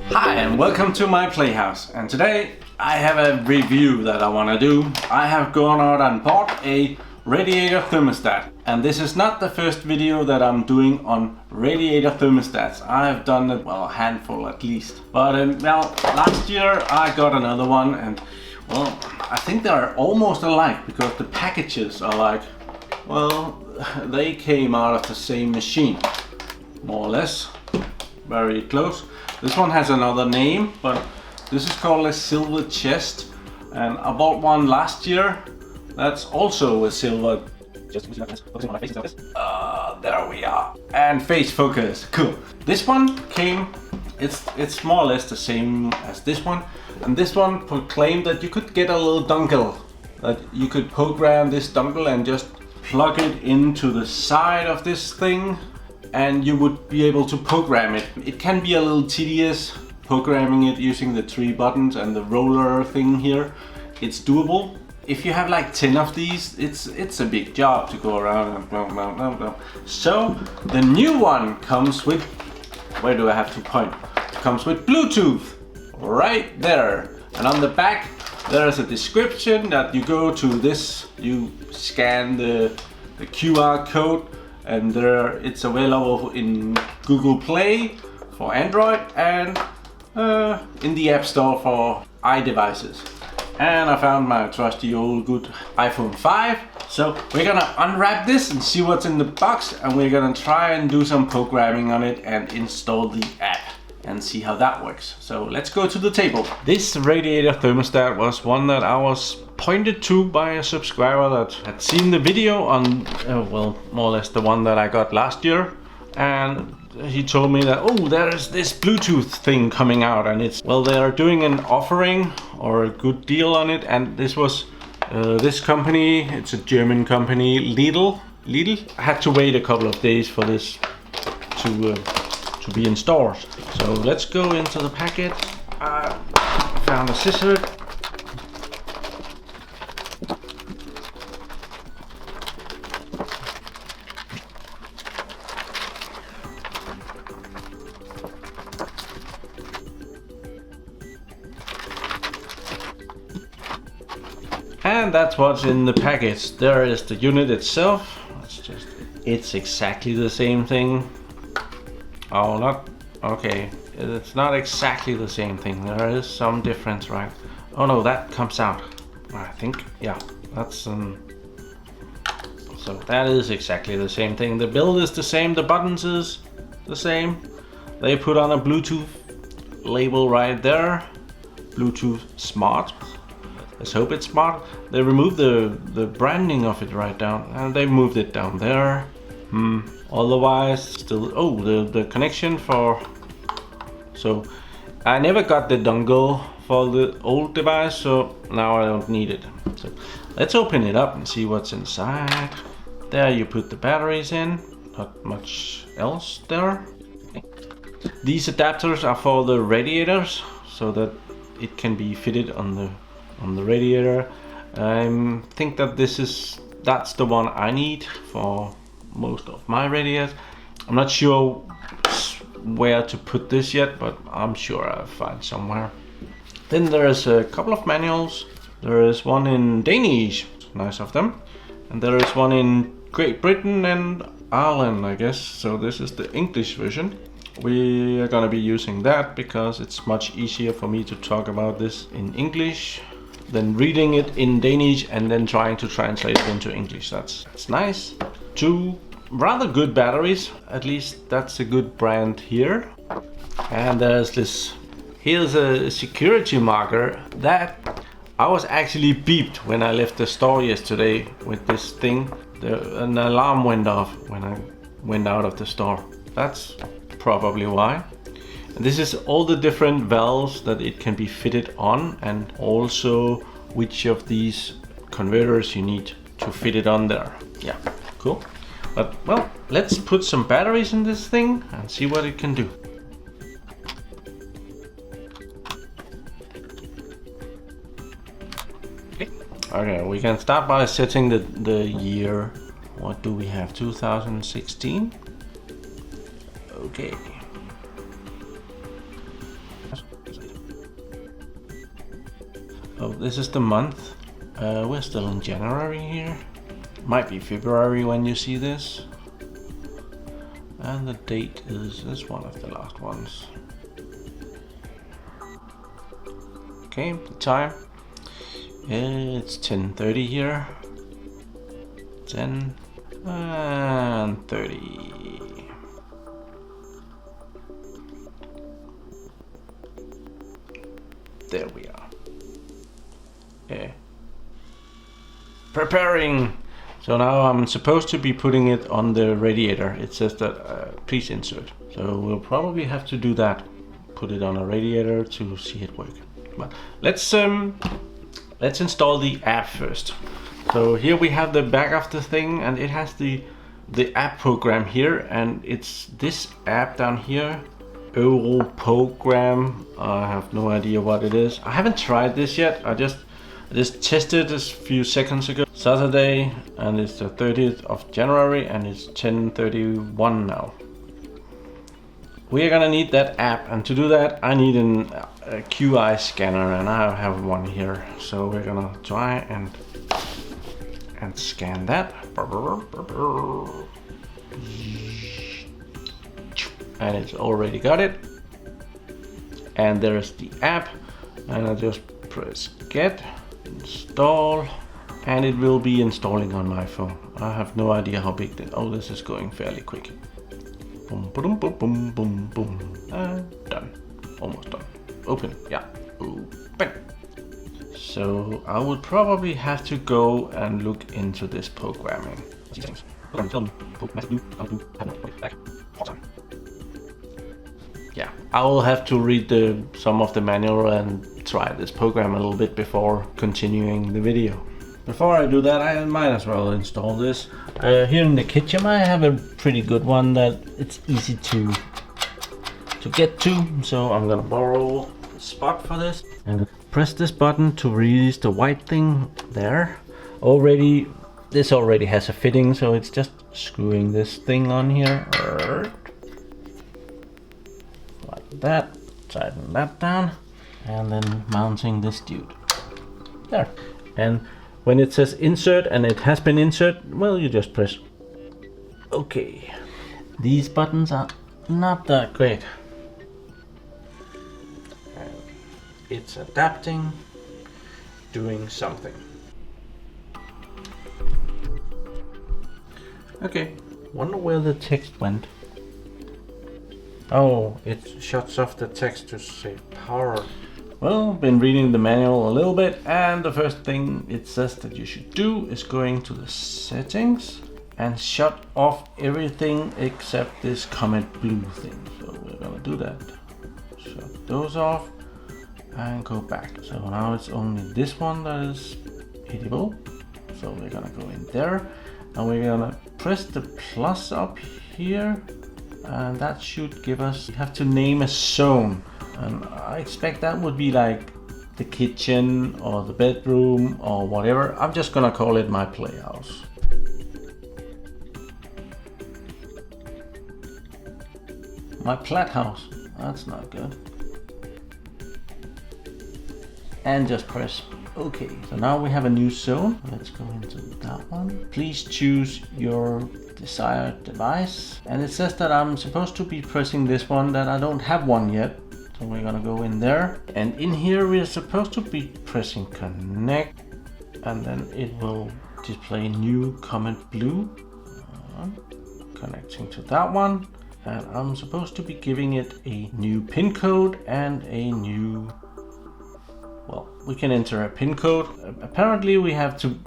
Hi and welcome to my PlayHouse, and today I have a review that I want to do. I have gone out and bought a radiator thermostat, and this is not the first video that I'm doing on radiator thermostats. I have done it, well, a handful at least, but well, last year I got another one, and well, I think they're almost alike because the packages are like, well, they came out of the same machine, more or less, very close. This one has another name, but this is called a SilverCrest, and I bought one last year. That's also a silver. Just focusing on my face and focus. There we are. And face focus. Cool. This one came. It's more or less the same as this one, and this one proclaimed that you could get a little dongle, that you could program this dongle and just plug it into the side of this thing, and you would be able to program it. It can be a little tedious programming it using the 3 buttons and the roller thing here. It's doable. If you have like 10 of these, it's a big job to go around and blah, blah, blah, blah. So the new one comes with, where do I have to point? It comes with Bluetooth right there, and on the back there is a description that you go to this, you scan the QR code, and there it's available in Google Play for Android and in the App Store for iDevices. And I found my trusty old good iPhone 5. So we're gonna unwrap this and see what's in the box, and we're gonna try and do some programming on it and install the app and see how that works. So let's go to the table. This radiator thermostat was one that I was pointed to by a subscriber that had seen the video on, well, more or less the one that I got last year. And he told me that, oh, there's this Bluetooth thing coming out, and it's, well, they are doing an offering or a good deal on it. And this was this company, it's a German company, Lidl. I had to wait a couple of days for this to be in stores. So let's go into the packet. Found a scissor. And that's what's in the package. There is the unit itself. It's exactly the same thing. Oh, not okay. It's not exactly the same thing. There is some difference, right? Oh no, that comes out. I think, yeah, that's so that is exactly the same thing. The build is the same. The buttons is the same. They put on a Bluetooth label right there. Bluetooth Smart. Let's hope it's smart. They removed the branding of it right down, and they moved it down there. Otherwise, still, oh, the connection for, so I never got the dongle for the old device, so now I don't need it. So let's open it up and see what's inside. There you put the batteries in, not much else there. These adapters are for the radiators, so that it can be fitted on the radiator. I think that that's the one I need for most of my radiators. I'm not sure where to put this yet, but I'm sure I'll find somewhere. Then there's a couple of manuals. There is one in Danish, nice of them, and there is one in Great Britain and Ireland, I guess. So this is the English version. We are gonna be using that because it's much easier for me to talk about this in English than reading it in Danish and then trying to translate it into English. That's nice. 2 rather good batteries, at least that's a good brand here. And there's this, here's a security marker that I was actually beeped when I left the store yesterday with this thing. An alarm went off when I went out of the store. That's probably why. And this is all the different valves that it can be fitted on, and also which of these converters you need to fit it on there. Yeah, cool. But well, let's put some batteries in this thing and see what it can do. Okay, we can start by setting the year. What do we have? 2016? Okay. Oh, this is the month. We're still in January here. Might be February when you see this. And the date is one of the last ones. Okay, the time. It's 10:30 here. 10 and 30. There we are. Yeah. Preparing. So now I'm supposed to be putting it on the radiator. It says that please insert. So we'll probably have to do that. Put it on a radiator to see it work. But let's install the app first. So here we have the back of the thing, and it has the app program here, and it's this app down here, Euro Program. I have no idea what it is. I haven't tried this yet. I just tested this a few seconds ago. Saturday, and it's the 30th of January, and it's 10:31 now. We are gonna need that app, and to do that I need a QI scanner, and I have one here. So we're gonna try and scan that. And it's already got it. And there's the app, and I just press get, install, and it will be installing on my phone. I have no idea how big this. Oh, this is going fairly quick. Boom, boom, boom, boom, boom, boom. Done. Almost done. Open. Yeah. Open. So I would probably have to go and look into this programming. Yeah, I will have to read some of the manual and try this program a little bit before continuing the video. Before I do that, I might as well install this. Here in the kitchen I have a pretty good one that it's easy to get to. So I'm gonna borrow a spot for this and press this button to release the white thing there. This already has a fitting, so it's just screwing this thing on here. Like that, tighten that down, and then mounting this dude. There. And when it says insert and it has been inserted, well, you just press OK. These buttons are not that great. And it's adapting, doing something. Okay, wonder where the text went. Oh, it shuts off the text to save power. Well, been reading the manual a little bit, and the first thing it says that you should do is going to the settings and shut off everything except this Comet Blue thing. So we're gonna do that. Shut those off and go back. So now it's only this one that is editable. So we're gonna go in there, and we're gonna press the plus up here, and that should give us, you have to name a zone. And I expect that would be like the kitchen or the bedroom or whatever. I'm just gonna call it my playhouse. My plat house, that's not good. And just press OK. So now we have a new zone. Let's go into that one. Please choose your desired device. And it says that I'm supposed to be pressing this one, that I don't have one yet. So we're gonna go in there, and in here we are supposed to be pressing connect, and then it will display new Comet Blue. Connecting to that one, and I'm supposed to be giving it a new pin code and a new, well, we can enter a pin code. Apparently we have to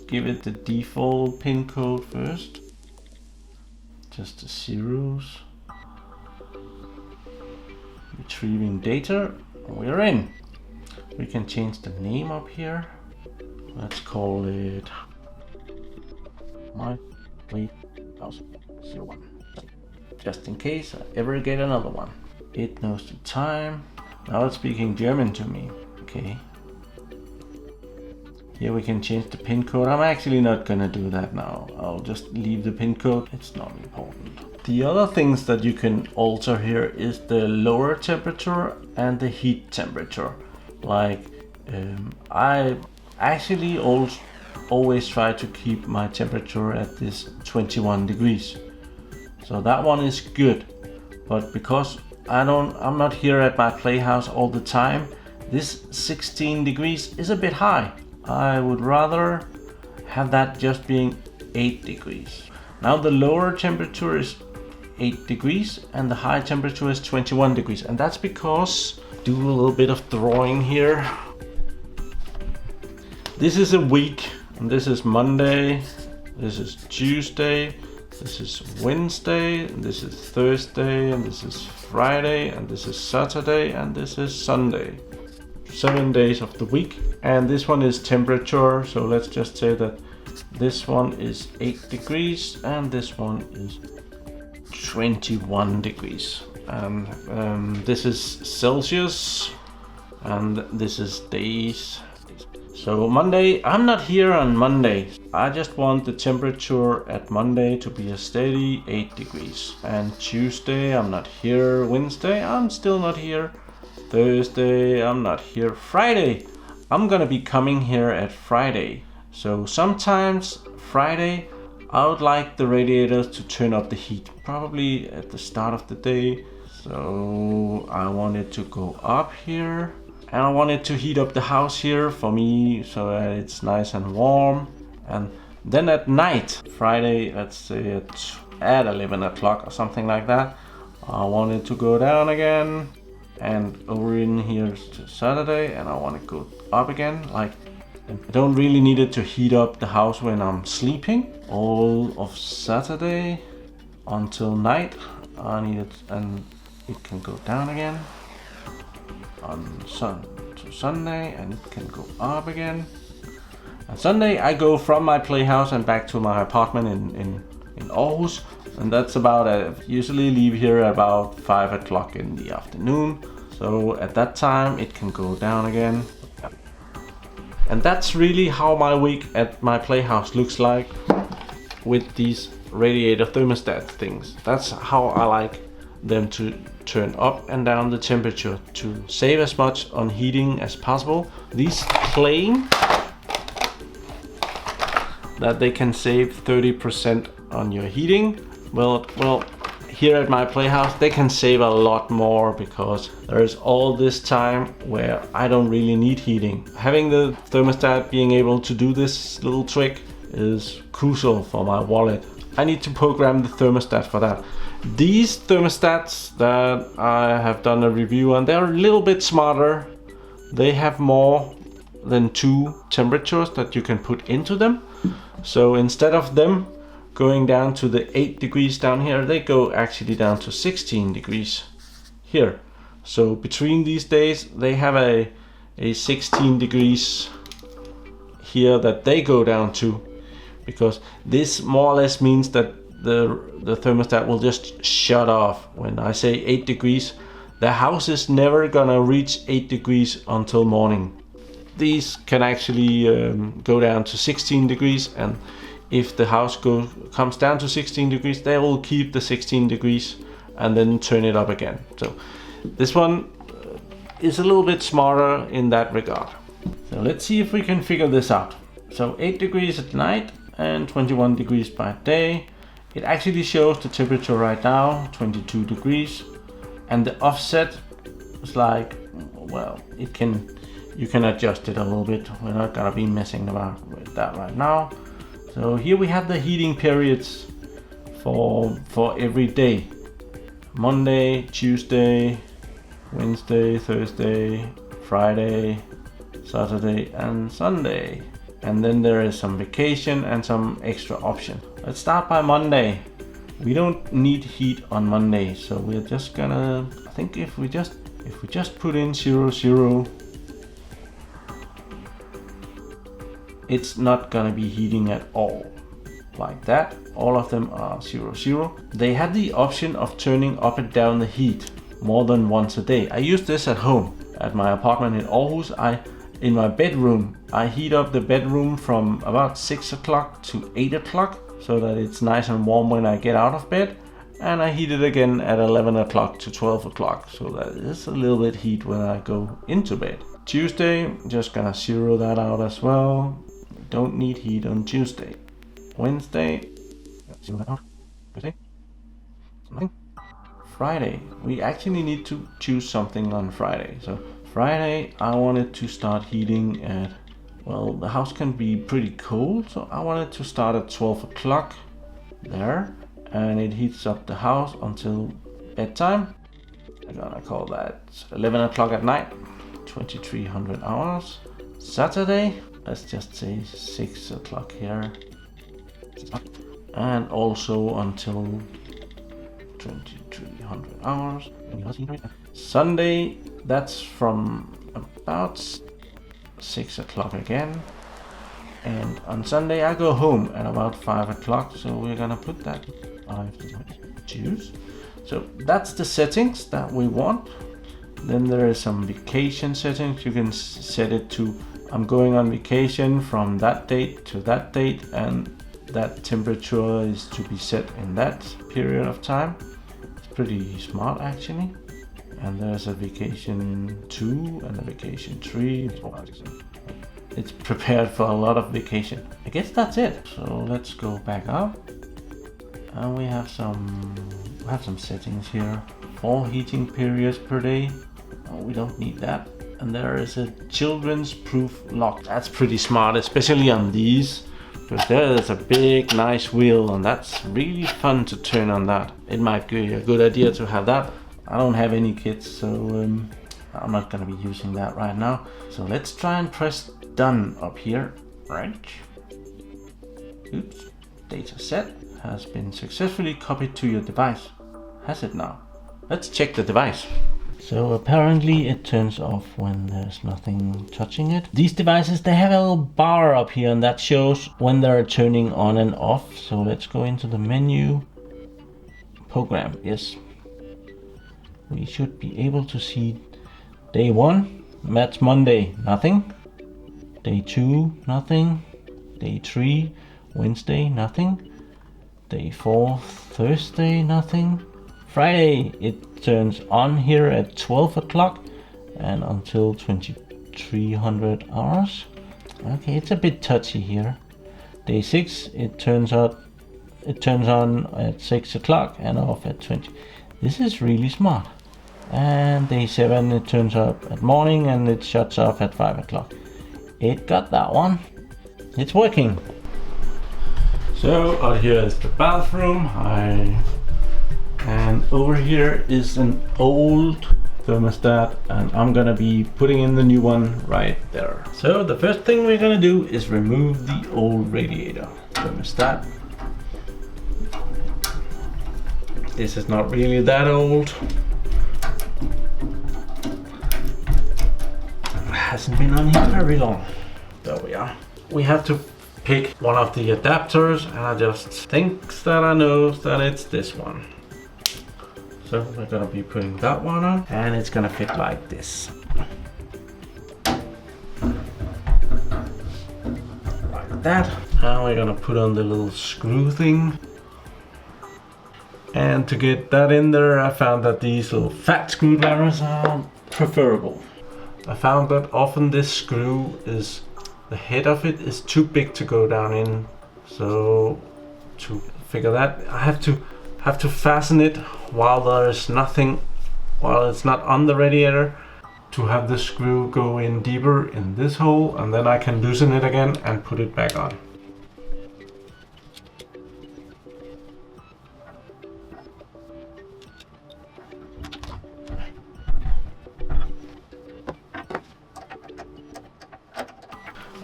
give it the default pin code first, just the zeros. Retrieving data, we're in. We can change the name up here. Let's call it my PlayHouse 01. Just in case I ever get another one. It knows the time. Now it's speaking German to me. Okay. Here we can change the pin code. I'm actually not gonna do that now. I'll just leave the pin code. It's not important. The other things that you can alter here is the lower temperature and the heat temperature. Like I actually always try to keep my temperature at this 21 degrees. So that one is good. But because I'm not here at my playhouse all the time, this 16 degrees is a bit high. I would rather have that just being 8 degrees. Now the lower temperature is 8 degrees and the high temperature is 21 degrees. And that's because, do a little bit of drawing here. This is a week, and this is Monday, this is Tuesday, this is Wednesday, and this is Thursday, and this is Friday, and this is Saturday, and this is Sunday. 7 days of the week. And this one is temperature, so let's just say that this one is 8 degrees and this one is 21 degrees. And this is Celsius and this is days. So Monday, I'm not here on Monday. I just want the temperature at Monday to be a steady 8 degrees. And Tuesday, I'm not here. Wednesday, I'm still not here. Thursday, I'm not here. Friday, I'm gonna be coming here at Friday. So sometimes Friday, I would like the radiators to turn up the heat, probably at the start of the day. So I want it to go up here. And I want it to heat up the house here for me so that it's nice and warm. And then at night, Friday, let's say at 11 o'clock or something like that, I want it to go down again. And over in here to Saturday, and I want to go up again. Like, I don't really need it to heat up the house when I'm sleeping. All of Saturday until night, I need it, and it can go down again. On to Sunday, and it can go up again. On Sunday, I go from my playhouse and back to my apartment in Aarhus. And that's about usually leave here at about 5 o'clock in the afternoon. So at that time it can go down again. And that's really how my week at my playhouse looks like with these radiator thermostat things. That's how I like them to turn up and down the temperature to save as much on heating as possible. These claim that they can save 30% on your heating. Well, here at my playhouse, they can save a lot more because there's all this time where I don't really need heating. Having the thermostat being able to do this little trick is crucial for my wallet. I need to program the thermostat for that. These thermostats that I have done a review on, they're a little bit smarter. They have more than 2 temperatures that you can put into them. So instead of them going down to the 8 degrees down here, they go actually down to 16 degrees here. So between these days, they have a 16 degrees here that they go down to, because this more or less means that the thermostat will just shut off. When I say 8 degrees, the house is never gonna reach 8 degrees until morning. These can actually go down to 16 degrees, and if the house comes down to 16 degrees, they will keep the 16 degrees and then turn it up again. So this one is a little bit smarter in that regard. So let's see if we can figure this out. So 8 degrees at night and 21 degrees by day. It actually shows the temperature right now, 22 degrees. And the offset is like, well, you can adjust it a little bit. We're not gonna be messing about with that right now. So here we have the heating periods for every day. Monday, Tuesday, Wednesday, Thursday, Friday, Saturday and Sunday. And then there is some vacation and some extra option. Let's start by Monday. We don't need heat on Monday, so we're just gonna, I think if we just put in 00, it's not gonna be heating at all. Like that, all of them are 00. They have the option of turning up and down the heat more than once a day. I use this at home. At my apartment in Aarhus, I In my bedroom, I heat up the bedroom from about 6 o'clock to 8 o'clock so that it's nice and warm when I get out of bed. And I heat it again at 11 o'clock to 12 o'clock so that it's a little bit heat when I go into bed. Tuesday, just gonna zero that out as well. Don't need heat on Tuesday. Wednesday, zero that out. Thursday, nothing. Friday, we actually need to choose something on Friday. So Friday, I wanted to start heating at, well, the house can be pretty cold, so I wanted to start at 12 o'clock there, and it heats up the house until bedtime. I'm gonna call that 11 o'clock at night, 2300 hours. Saturday, let's just say 6 o'clock here, and also until 2300 hours. Sunday, that's from about 6 o'clock again. And on Sunday I go home at about 5 o'clock, so we're gonna put that 5 to choose. So that's the settings that we want. Then there is some vacation settings. You can set it to, I'm going on vacation from that date to that date, and that temperature is to be set in that period of time. It's pretty smart actually. And there's a vacation 2 and a vacation 3. It's prepared for a lot of vacation. I guess that's it. So let's go back up. And we have some settings here. 4 heating periods per day. Oh, we don't need that. And there is a children's proof lock. That's pretty smart, especially on these. Because there's a big nice wheel, and that's really fun to turn on that. It might be a good idea to have that. I don't have any kids, so I'm not gonna be using that right now. So let's try and press done up here. Right. Oops. Data set has been successfully copied to your device. Has it now? Let's check the device. So apparently it turns off when there's nothing touching it. These devices, they have a little bar up here, and that shows when they're turning on and off. So let's go into the menu. Program, yes. We should be able to see day 1, that's Monday, nothing. Day 2, nothing. Day 3, Wednesday, nothing. Day 4, Thursday, nothing. Friday, it turns on here at 12 o'clock and until 2300 hours. Okay, it's a bit touchy here. Day 6, it turns on at 6 o'clock and off at 20. This is really smart. And day 7, it turns up at morning and it shuts off at 5 o'clock. It got that one. It's working. So out here is the bathroom. And over here is an old thermostat, and I'm gonna be putting in the new one right there. So the first thing we're gonna do is remove the old radiator thermostat. This is not really that old. Hasn't been on here very long. There we are. We have to pick one of the adapters, and I just think that I know that it's this one. So we're gonna be putting that one on, and it's gonna fit like this. Like that. Now we're gonna put on the little screw thing. And to get that in there, I found that these little fat screwdrivers are preferable. I found that often this screw is, the head of it is too big to go down in. So to figure that, I have to fasten it while there's nothing, while it's not on the radiator, to have the screw go in deeper in this hole, and then I can loosen it again and put it back on.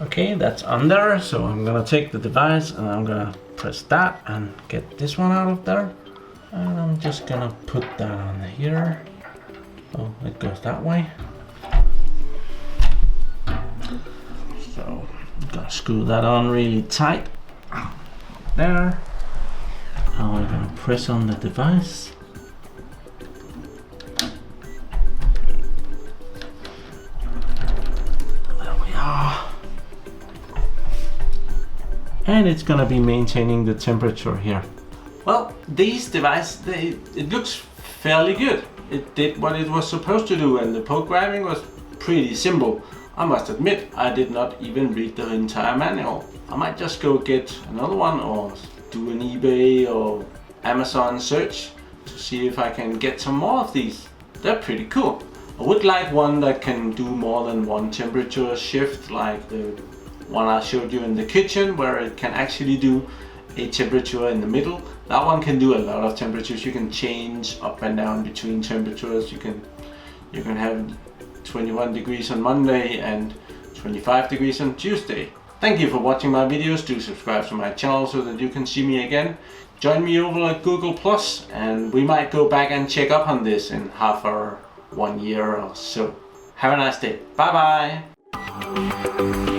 Okay, that's on there, so I'm gonna take the device and I'm gonna press that and get this one out of there. And I'm just gonna put that on here. Oh, it goes that way. So I'm gonna screw that on really tight. There. Now we're gonna press on the device. There we and it's gonna be maintaining the temperature here. Well, these devices, it looks fairly good. It did what it was supposed to do, and the programming was pretty simple. I must admit, I did not even read the entire manual. I might just go get another one or do an eBay or Amazon search to see if I can get some more of these. They're pretty cool. I would like one that can do more than one temperature shift, like the one I showed you in the kitchen, where it can actually do a temperature in the middle. That one can do a lot of temperatures. You can change up and down between temperatures. You can have 21 degrees on Monday and 25 degrees on Tuesday. Thank you for watching my videos. Do subscribe to my channel so that you can see me again. Join me over at Google+, and we might go back and check up on this in half or 1 year or so. Have a nice day. Bye bye.